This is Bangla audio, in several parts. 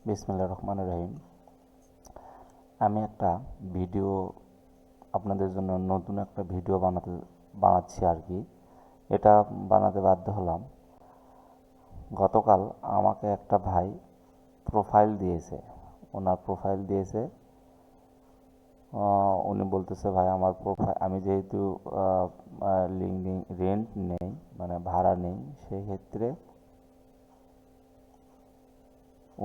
বিসমিল্লাহির রহমানির রহিম। আমি একটা ভিডিও আপনাদের জন্য নতুন একটা ভিডিও বানাচ্ছি আর কি। এটা বানাতে বাধ্য হলাম। গতকাল আমাকে একটা ভাই প্রোফাইল দিয়েছে। ওনার প্রোফাইল দিয়েছে। উনি বলতেছে ভাই আমার প্রোফাইল আমি যেহেতু লিঙ্কডিন রেন্ট নেই, মানে ভাড়া নেই, সেই ক্ষেত্রে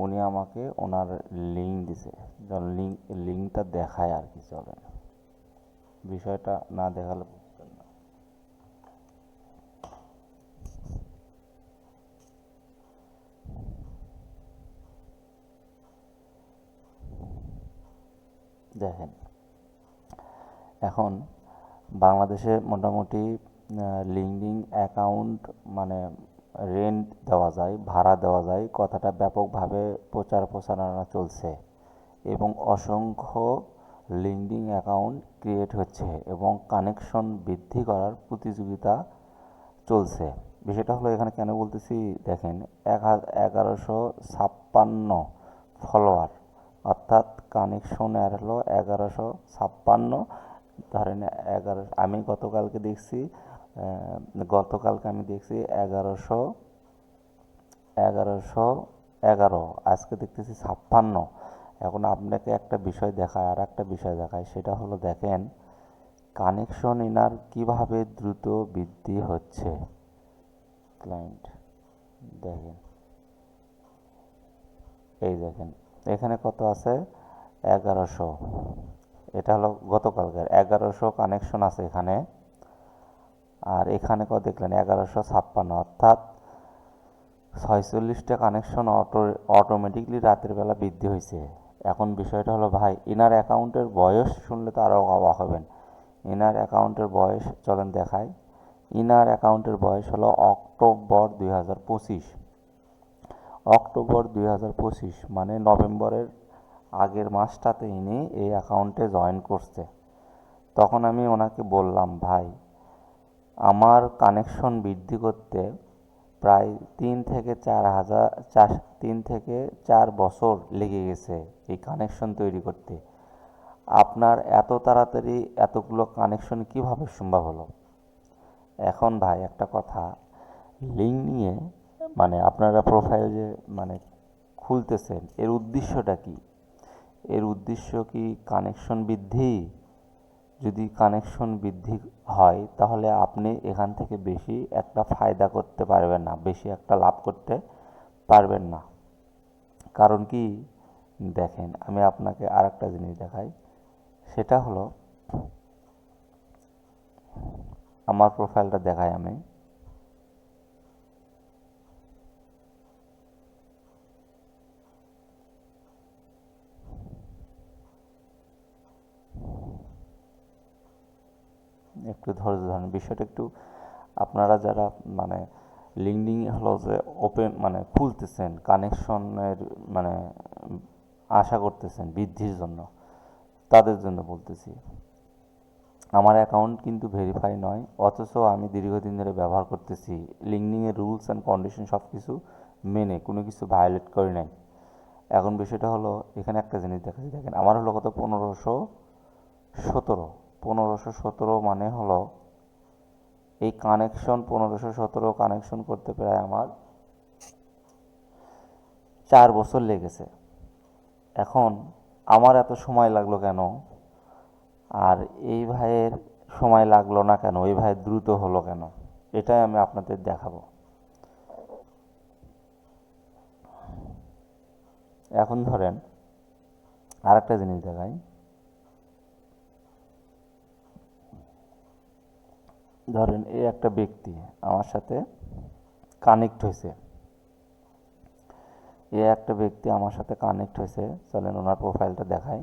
উনি আমাকে ওনার লিঙ্ক দিছে। লিঙ্কটা দেখায় আর কি, চলে বিষয়টা না দেখালে বুঝবেন না। দেখেন, এখন বাংলাদেশে মোটামুটি লিঙ্কডিন অ্যাকাউন্ট মানে রেন্ট দেওয়া যায়, ভাড়া দেওয়া যায়, কথাটা ব্যাপকভাবে প্রচার প্রচারণা চলছে এবং অসংখ্য লিঙ্কডিন অ্যাকাউন্ট ক্রিয়েট হচ্ছে এবং কানেকশন বৃদ্ধি করার প্রতিযোগিতা চলছে। বিষয়টা হলো এখানে কেন বলতেছি, দেখেন 1156 ফলোয়ার, অর্থাৎ কানেকশনের হলো 1156। ধরেন 11, আমি গতকালকে আমি দেখছি 1111, আজকে দেখতেছি 56। এখন আপনাকে একটা বিষয় দেখায়, আর একটা বিষয় দেখায়, সেটা হলো দেখেন কানেকশন ইনার কিভাবে দ্রুত বৃদ্ধি হচ্ছে। ক্লায়েন্ট দেখেন, এই দেখেন এখানে কত আছে, 1100। এটা হলো গতকালকের 1100 কানেকশন আছে এখানে। আর এখানে কত দেখলেন, 1156, অর্থাৎ 46টা কানেকশন অটোমেটিকলি রাতের বেলা বৃদ্ধি হয়েছে। এখন বিষয়টা হলো ভাই, ইনার অ্যাকাউন্টের বয়স শুনলে তো আরও অবাক হবেন। ইনার অ্যাকাউন্টের বয়স চলেন দেখাই। ইনার অ্যাকাউন্টের বয়স হলো অক্টোবর 2025। অক্টোবর 2025 মানে নভেম্বরের আগের মাসটাতে ইনি এই অ্যাকাউন্টে জয়েন করছে। তখন আমি ওনাকে বললাম, ভাই আমার কানেকশন বৃদ্ধি করতে প্রায় 3 থেকে 4 বছর লেগে গেছে এই কানেকশন তৈরি করতে। আপনার এত তাড়াতাড়ি এতগুলো কানেকশন কিভাবে সম্ভব হলো? এখন ভাই একটা কথা, লিঙ্ক নিয়ে মানে আপনারা প্রোফাইল যে মানে খুলতেছেন, এর উদ্দেশ্যটা কি? এর উদ্দেশ্য কি কানেকশন বৃদ্ধি? যদি কানেকশন বৃদ্ধি হয় তাহলে আপনি এখান থেকে বেশি একটা ফায়দা করতে পারবেন না, বেশি একটা লাভ করতে পারবেন না। কারণ কি, দেখেন আমি আপনাকে আর একটা জিনিস দেখাই। সেটা হলো আমার প্রোফাইলটা দেখাই আমি। একটু ধৈর্য ধরেন, বিষয়টা একটু আপনারা যারা মানে লিঙ্কডিন হলো যে ওপেন মানে খুলতেছেন, কানেকশনের মানে আশা করতেছেন বৃদ্ধির জন্য, তাদের জন্য বলতেছি। আমার অ্যাকাউন্ট কিন্তু ভেরিফাই নয়, অথচ আমি দীর্ঘদিন ধরে ব্যবহার করতেছি। লিঙ্কডিনের রুলস অ্যান্ড কন্ডিশন সব কিছু মেনে কোনো কিছু ভায়োলেট করি নাই। এখন বিষয়টা হলো এখানে একটা জিনিস দেখাচ্ছি, দেখেন আমার হলো কত, 1517। 1517 মানে হলো এই কানেকশন, 1517 কানেকশন করতে প্রায় আমার 4 বছর লেগেছে। এখন আমার এত সময় লাগলো কেন, আর এই ভাইয়ের সময় লাগলো না কেন, এই ভাইয়ের দ্রুত হলো কেন, এটাই আমি আপনাদের দেখাবো। এখন ধরেন আর একটা জিনিস দেখাই। ধরেন এই একটা ব্যক্তি আমার সাথে কানেক্ট হয়েছে, চলেন ওনার প্রোফাইলটা দেখাই।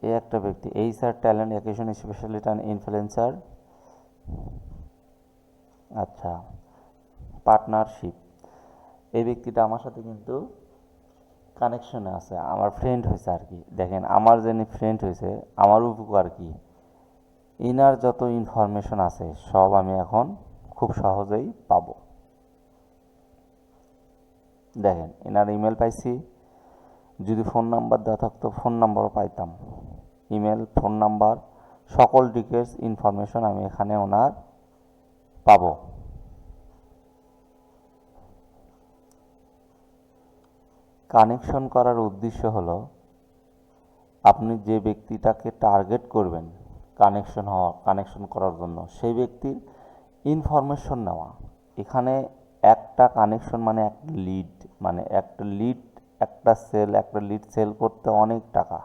এই একটা ব্যক্তি, এই sir talent acquisition specialist and influencer. আচ্ছা, পার্টনারশিপ। এই ব্যক্তিটা আমার সাথে কিন্তু কানেকশনে আছে, আমার ফ্রেন্ড হয়েছে আর কি। দেখেন আমার যিনি ফ্রেন্ড হয়েছে, আমার উপকার কি, ইনার যত ইনফরমেশন আছে সব আমি এখন খুব সহজেই পাবো। দেখেন এনার ইমেল পাইছি, যদি ফোন নাম্বার দেওয়া থাকতো ফোন নাম্বারও পাইতাম, ইমেল, ফোন নাম্বার, সকল ডিটেলস ইনফরমেশন আমি এখানে ওনার পাবো। কানেকশন করার উদ্দেশ্য হলো আপনি যে ব্যক্তিটাকে টার্গেট করবেন কানেকশন করার জন্য, সেই ব্যক্তির ইনফরমেশন নেওয়া। এখানে একটা কানেকশন মানে একটা লিড, মানে একটা লিড সেল করতে অনেক টাকা,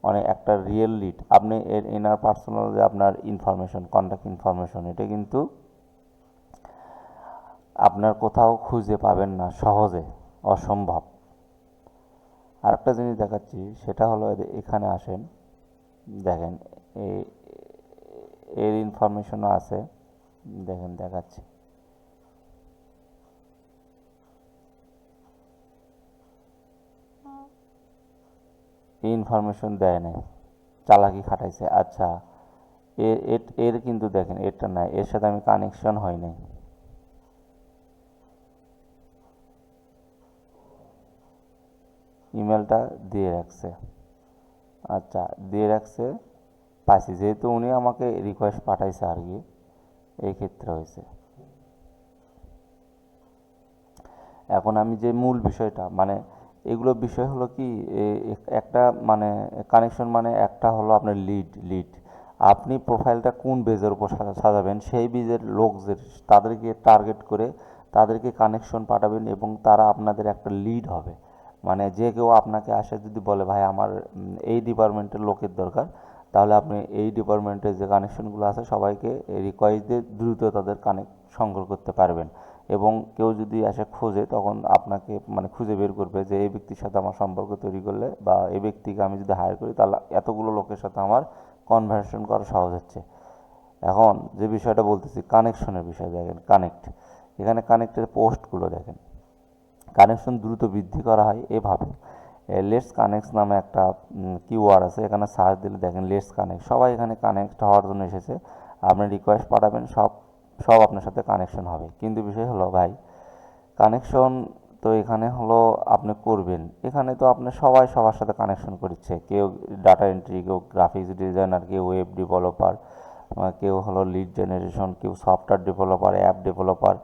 অনেক একটা রিয়েল লিড। আপনি এনার পার্সোনাল যে আপনার ইনফরমেশন, কন্ট্যাক্ট ইনফরমেশন, এটা কিন্তু আপনার কোথাও খুঁজে পাবেন না সহজে, অসম্ভব। আরেকটা জিনিস দেখাচ্ছি, সেটা হলো এখানে আসেন, দেখেন এর ইনফরমেশনও আছে, দেখেন দেখাচ্ছি। এই ইনফরমেশন দেয় নাই, চালাকি খাটাইছে। আচ্ছা, এর কিন্তু দেখেন এরটা নাই, এর সাথে আমি কানেকশন হয় নাই। ইমেলটা দিয়ে রাখছে, আচ্ছা দিয়ে রাখছে, পাইছি, যেহেতু উনি আমাকে রিকোয়েস্ট পাঠাইছে আর কি, এই ক্ষেত্রে হয়েছে। এখন আমি যে মূল বিষয়টা, মানে এগুলো বিষয় হলো কি, একটা মানে কানেকশন মানে একটা হলো আপনার লিড। আপনি প্রোফাইলটা কোন বেজের উপর সাজাবেন, সেই বেজের লোকদের, তাদেরকে টার্গেট করে তাদেরকে কানেকশন পাঠাবেন এবং তারা আপনাদের একটা লিড হবে। মানে যে কেউ আপনাকে আসে যদি বলে ভাই আমার এই ডিপার্টমেন্টের লোকের দরকার, তাহলে আপনি এই ডিপার্টমেন্টের যে কানেকশনগুলো আছে সবাইকে রিকোয়েস্ট দিয়ে দ্রুত তাদের সংগ্রহ করতে পারবেন। এবং কেউ যদি এসে খোঁজে তখন আপনাকে মানে খুঁজে বের করবে যে এই ব্যক্তির সাথে আমার সম্পর্ক তৈরি করলে বা এই ব্যক্তিকে আমি যদি হায়ার করি তাহলে এতগুলো লোকের সাথে আমার কনভার্সেশন করা সহজ হচ্ছে। এখন যে বিষয়টা বলতেছি কানেকশনের বিষয়, দেখেন এখানে কানেক্টের পোস্টগুলো দেখেন, কানেকশন দ্রুত বৃদ্ধি করা হয় এভাবে। লেটস কানেক্ট নামে একটা কিওয়ার্ড আছে, এখানে সার্চ দিলে দেখেন লেটস কানেক্ট, সবাই এখানে কানেক্ট হওয়ার জন্য এসেছে। আপনি রিকোয়েস্ট পাঠাবেন, সব সব আপনার সাথে কানেকশন হবে। কিন্তু বিষয় হলো ভাই, কানেকশন তো এখানে হলো আপনি করবেন, এখানে তো আপনি সবাই সবার সাথে কানেকশন করছে, কেউ ডাটা এন্ট্রি, কেউ গ্রাফিক্স ডিজাইনার, কেউ ওয়েব ডেভেলপার, কেউ হলো লিড জেনারেশন, কেউ সফটওয়্যার ডেভেলপার, অ্যাপ ডেভেলপার।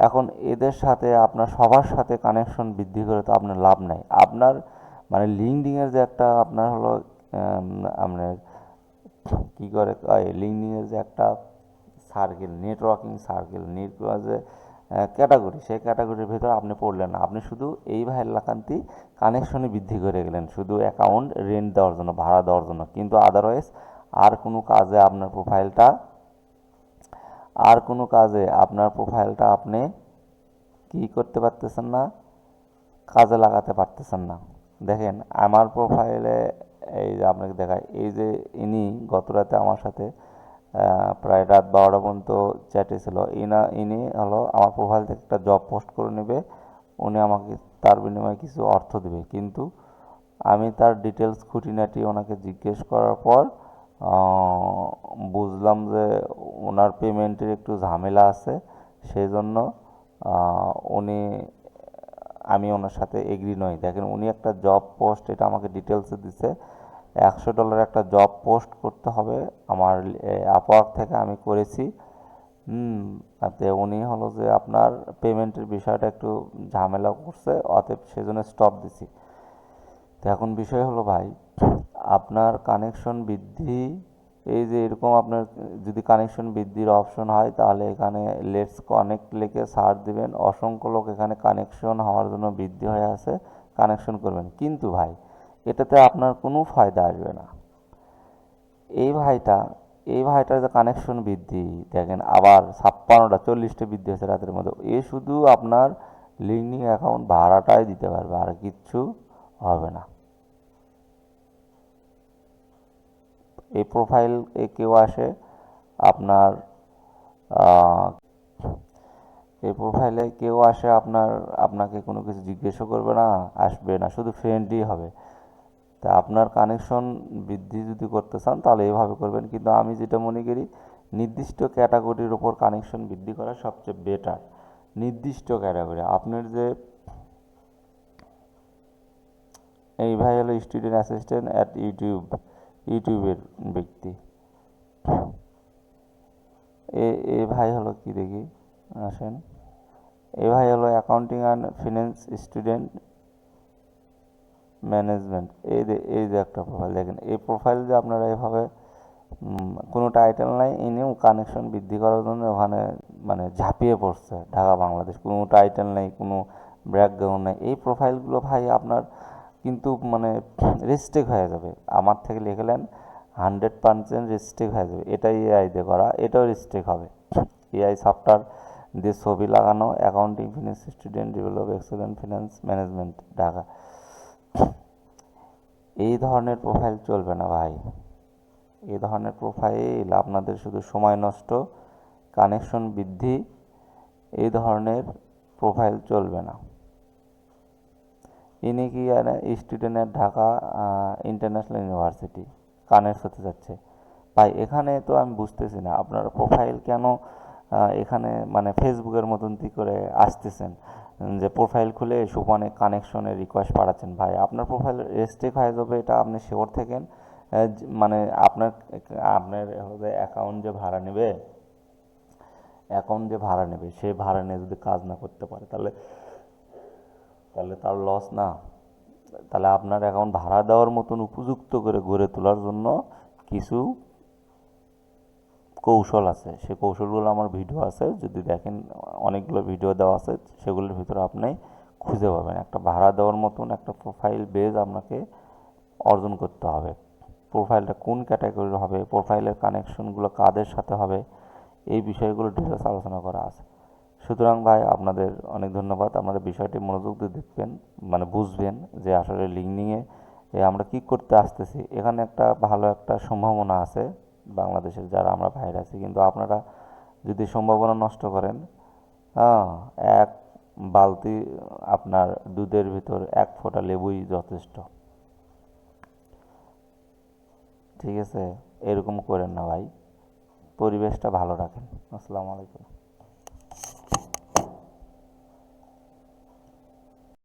এখন এদের সাথে আপনার সবার সাথে কানেকশন বৃদ্ধি করে তো আপনার লাভ নাই। আপনার মানে লিঙ্কডিনের যে একটা আপনার হলো আপনার কী করে লিঙ্কডিনের যে একটা সার্কেল, নেটওয়ার্কিং সার্কেল, যে ক্যাটাগরি, সেই ক্যাটাগরির ভেতর আপনি পড়লেন না, আপনি শুধু এই ভাইয়ের লাকান্তি কানেকশনে বৃদ্ধি করে গেলেন শুধু অ্যাকাউন্ট রেন্ট দেওয়ার জন্য, ভাড়া দেওয়ার জন্য। কিন্তু আদারওয়াইজ আর কোনো কাজে আপনার প্রোফাইলটা আপনি কি করতে পারতেছেন না, কাজে লাগাতে পারতেছেন না। দেখেন আমার প্রোফাইলে, এই যে আপনাকে দেখায়, এই যে ইনি গত রাতে আমার সাথে প্রায় রাত 12টা পর্যন্ত চ্যাটে ছিল। ইনি হলো আমার প্রোফাইল থেকে একটা জব পোস্ট করে নেবে, উনি আমাকে তার বিনিময়ে কিছু অর্থ দেবে। কিন্তু আমি তার ডিটেলস খুঁটিনাটি ওনাকে জিজ্ঞেস করার পর বুঝলাম যে ওনার পেমেন্টের একটু ঝামেলা আছে, সেই জন্য উনি আমি ওনার সাথে এগ্রি নই। দেখেন উনি একটা জব পোস্ট, এটা আমাকে ডিটেলসে দিছে, $100 একটা জব পোস্ট করতে হবে আমার আপওয়ার্ক থেকে, আমি করেছি। তাতে উনি হলো যে আপনার পেমেন্টের বিষয়টা একটু ঝামেলা করছে, অতএব সেজন্য স্টপ দিছি। তো এখন বিষয় হলো ভাই, আপনার কানেকশন বৃদ্ধি, এই যে এরকম আপনার যদি কানেকশন বৃদ্ধির অপশন হয় তাহলে এখানে লেটস কানেক্ট লিখে সার্চ দিবেন, অসংখ্য লোক এখানে কানেকশন হওয়ার জন্য বৃদ্ধি হয়ে আছে, কানেকশন করবেন। কিন্তু ভাই এটাতে আপনার কোনো ফায়দা আসবে না। এই ভাইটা এই ভাইটার যে কানেকশন বৃদ্ধি, দেখেন আবার 56টা 40টা বৃদ্ধি হয়েছে রাতের মধ্যে, এ শুধু আপনার লিঙ্কডিন অ্যাকাউন্ট ভাড়াটাই দিতে পারবে, আর কিচ্ছু হবে না। এই প্রোফাইল কেউ আসে আপনার এই প্রোফাইলে কেউ আসে আপনাকে কোনো কিছু জিজ্ঞেসও করবে না, আসবে না, শুধু ফ্রেন্ডই হবে। তা আপনার কানেকশন বৃদ্ধি যদি করতে চান তাহলে এইভাবে করবেন, কিন্তু আমি যেটা মনে করি নির্দিষ্ট ক্যাটাগরির ওপর কানেকশন বৃদ্ধি করা সবচেয়ে বেটার। নির্দিষ্ট ক্যাটাগরি আপনার যে এই ভাই হলো স্টুডেন্ট অ্যাসিস্ট্যান্ট অ্যাট ইউটিউবের ব্যক্তি। এ ভাই হলো কি দেখি, আসেন। এ ভাই হলো accounting and finance student management. এই যে একটা প্রোফাইল দেখেন, এই প্রোফাইল যে আপনারা এভাবে কোনো টাইটেল নাই, এনেও কানেকশন বৃদ্ধি করার জন্য ওখানে মানে ঝাঁপিয়ে পড়ছে ঢাকা বাংলাদেশ, কোনো টাইটেল নেই, কোনো ব্যাকগ্রাউন্ড নেই। এই প্রোফাইলগুলো ভাই আপনার কিন্তু মানে রেস্ট্রিক্ট হয়ে যাবে। আমার থেকে লিখলেন 100% রেস্ট্রিক্ট হয়ে যাবে। এটাই এআই দিয়ে করা, এটাও রেস্ট্রিক্ট হবে। এআই সফটওয়্যার দিয়ে ছবি লাগানো, accounting finance student develop excellent finance management Dhaka, এই ধরনের প্রোফাইল চলবে না ভাই। এই ধরনের প্রোফাইল আপনাদের শুধু সময় নষ্ট, কানেকশন বৃদ্ধি, এই ধরনের প্রোফাইল চলবে না। ইনি কি স্টুডেন্টের ঢাকা ইন্টারন্যাশনাল ইউনিভার্সিটি কানেক্ট হতে যাচ্ছে। ভাই এখানে তো আমি বুঝতেছি না আপনার প্রোফাইল কেন এখানে মানে ফেসবুকের মতন কি করে আসতেছেন, যে প্রোফাইল খুলে সুপানে কানেকশনের রিকোয়েস্ট পাঠাচ্ছেন। ভাই আপনার প্রোফাইল রেস্ট্রিক্ট হয়ে যাবে, এটা আপনি শিওর থাকেন। মানে আপনার আপনার হবে অ্যাকাউন্ট যে ভাড়া নেবে সেই ভাড়া নিয়ে যদি কাজ না করতে পারে তাহলে তাহলে তার লস না। তাহলে আপনার অ্যাকাউন্ট ভাড়া দেওয়ার মতন উপযুক্ত করে গড়ে তোলার জন্য কিছু কৌশল আছে। সেই কৌশলগুলো আমার ভিডিও আছে, যদি দেখেন অনেকগুলো ভিডিও দেওয়া আছে, সেগুলোর ভিতরে আপনি খুঁজে পাবেন। একটা ভাড়া দেওয়ার মতন একটা প্রোফাইল বেজ আপনাকে অর্জন করতে হবে। প্রোফাইলটা কোন ক্যাটাগরির হবে, প্রোফাইলের কানেকশনগুলো কাদের সাথে হবে, এই বিষয়গুলো ডিটেলস আলোচনা করা আছে। সুতরাং ভাই আপনাদের অনেক ধন্যবাদ। আপনারা বিষয়টি মনোযোগ দিয়ে দেখবেন, মানে বুঝবেন যে আসলে লিঙ্কডিংয়ে আমরা কি করতে আসতেছি। এখানে একটা ভালো একটা সম্ভাবনা আছে বাংলাদেশের যারা আমরা ভাইরা আছি, কিন্তু আপনারা যদি সম্ভাবনা নষ্ট করেন, হ্যাঁ, এক বালতি আপনার দুধের ভিতর এক ফোঁটা লেবুই যথেষ্ট। ঠিক আছে, এরকম করেন না ভাই, পরিবেশটা ভালো রাখেন। আসসালামু আলাইকুম।